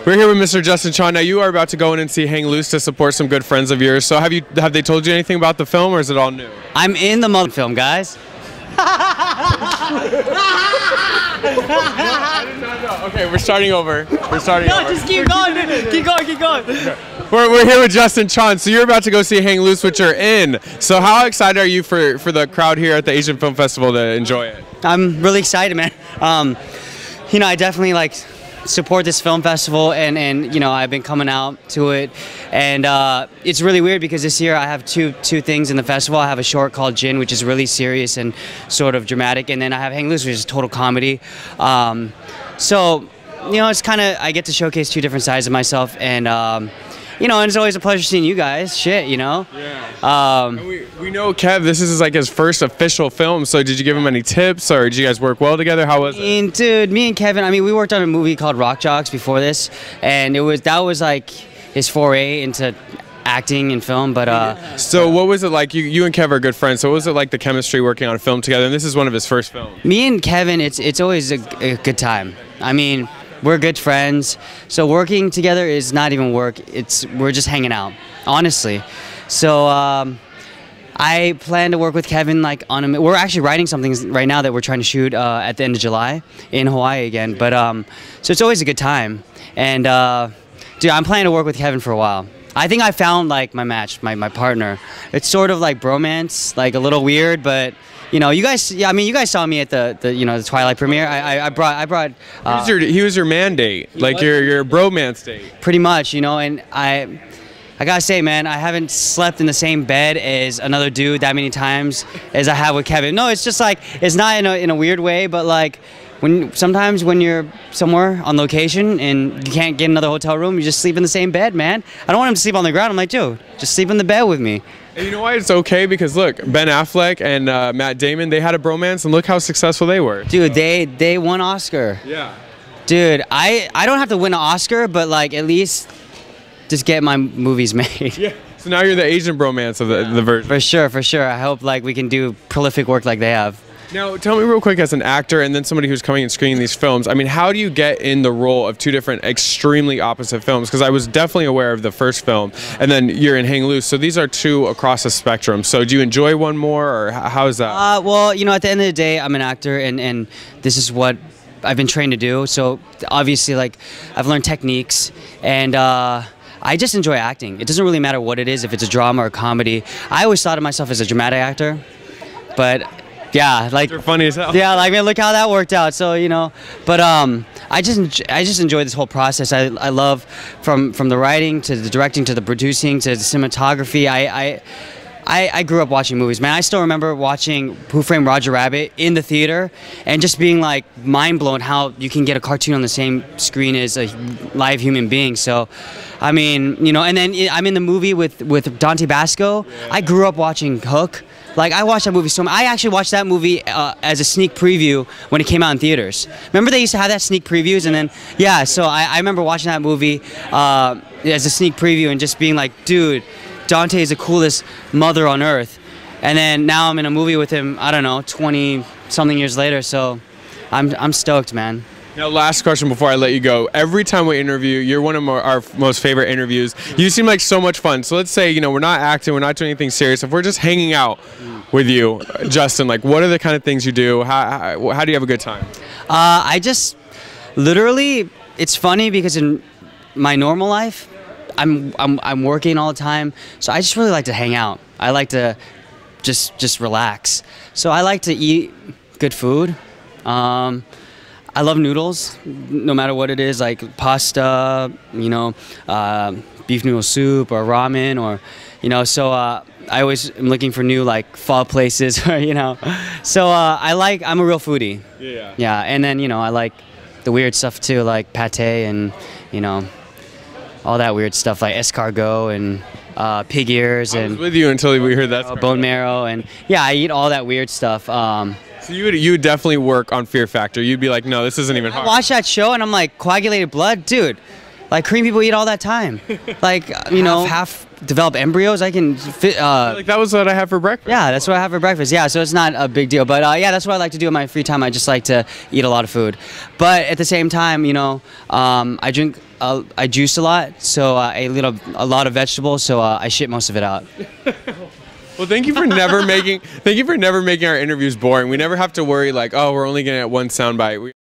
We're here with Mr. Justin Chon. Now you are about to go in and see Hang Loose to support some good friends of yours. So have they told you anything about the film, or is it all new? I'm in the mother film, guys. I did not know. Okay, we're starting over. We're starting over. No, just keep going, dude. Keep going, keep going. Okay. We're here with Justin Chon. So you're about to go see Hang Loose, which you're in. So how excited are you for the crowd here at the Asian Film Festival to enjoy it? I'm really excited, man. You know, I definitely support this film festival, and you know, I've been coming out to it, and it's really weird because this year I have two things in the festival. I have a short called Jin, which is really serious and sort of dramatic, and then I have Hang Loose, which is total comedy. So you know, it's kind of, I get to showcase two different sides of myself, and you know, and it's always a pleasure seeing you guys. Shit, you know. Yeah. We know Kev. This is like his first official film. So did you give him any tips, or did you guys work well together? How was it? Dude, me and Kevin. I mean, we worked on a movie called Rock Jocks before this, and that was like his foray into acting and film. But so what was it like? You and Kev are good friends. So what was it like, the chemistry working on a film together? And this is one of his first films. Me and Kevin, it's always a good time. I mean, we're good friends, so working together is not even work. We're just hanging out, honestly. So I plan to work with Kevin we're actually writing something right now that we're trying to shoot at the end of July in Hawaii again. But so it's always a good time, and dude, I'm planning to work with Kevin for a while. I think I found my match, my partner. It's sort of like bromance, like a little weird, but. You know, you guys. Yeah, I mean, you guys saw me at the the Twilight premiere. I brought. He was your mandate, like your bromance date. Pretty much, you know, and I gotta say, man, I haven't slept in the same bed as another dude that many times as I have with Kevin. No, it's just it's not in a weird way, but sometimes when you're somewhere on location and you can't get another hotel room, you just sleep in the same bed, man. I don't want him to sleep on the ground. I'm like, dude, just sleep in the bed with me. And you know why it's okay? Because look, Ben Affleck and Matt Damon, they had a bromance, and look how successful they were. Dude, they won Oscar. Yeah. Dude, I don't have to win an Oscar, but at least just get my movies made. Yeah. So now you're the Asian bromance of the version. For sure, for sure. I hope we can do prolific work like they have. Now, tell me real quick, as an actor and then somebody who's coming and screening these films, I mean, how do you get in the role of two different extremely opposite films? Because I was definitely aware of the first film, and then you're in Hang Loose, so these are two across the spectrum. So do you enjoy one more, or how is that? Well, you know, at the end of the day, I'm an actor, and this is what I've been trained to do. So obviously, I've learned techniques, and I just enjoy acting. It doesn't really matter what it is, if it's a drama or comedy. I always thought of myself as a dramatic actor, but... Yeah, you're funny as hell. Yeah, man, look how that worked out. So you know, but I just enjoy this whole process. I love from the writing to the directing to the producing to the cinematography. I grew up watching movies, man. I still remember watching Who Framed Roger Rabbit in the theater and just being mind blown how you can get a cartoon on the same screen as a live human being. So, I mean, you know, and then I'm in the movie with Dante Basco. Yeah. I grew up watching Hook. I watched that movie so much. I actually watched that movie as a sneak preview when it came out in theaters. Remember they used to have that sneak previews, and then yeah. So I remember watching that movie as a sneak preview and just being like, dude, Dante is the coolest mother on earth. And then now I'm in a movie with him. I don't know, 20-something years later. So I'm stoked, man. Now, last question before I let you go. Every time we interview, you're one of our most favorite interviews. You seem like so much fun. So let's say, you know, we're not acting, we're not doing anything serious. If we're just hanging out with you, Justin, what are the kind of things you do? How do you have a good time? I just, literally, it's funny because in my normal life, I'm working all the time. So I just really like to hang out. I like to just relax. So I like to eat good food. I love noodles, no matter what it is, like pasta, you know, beef noodle soup or ramen, or, you know, so I always am looking for new pho places, you know. So I'm a real foodie. Yeah. Yeah, and then, you know, I like the weird stuff too, like pate and, you know, all that weird stuff like escargot and pig ears. I was with you until we heard that. Bone marrow, and yeah, I eat all that weird stuff. So you would definitely work on Fear Factor. You'd be like, no, this isn't even hard. I watch that show and I'm like, coagulated blood, dude. Korean people eat all that time. You know, half developed embryos. I can fit. That was what I have for breakfast. Yeah, that's what I have for breakfast. Yeah, so it's not a big deal. But yeah, that's what I like to do in my free time. I just like to eat a lot of food. But at the same time, you know, I drink I juice a lot, so I ate a lot of vegetables, so I shit most of it out. Well, thank you for never making our interviews boring. We never have to worry like, oh, we're only gonna get one soundbite.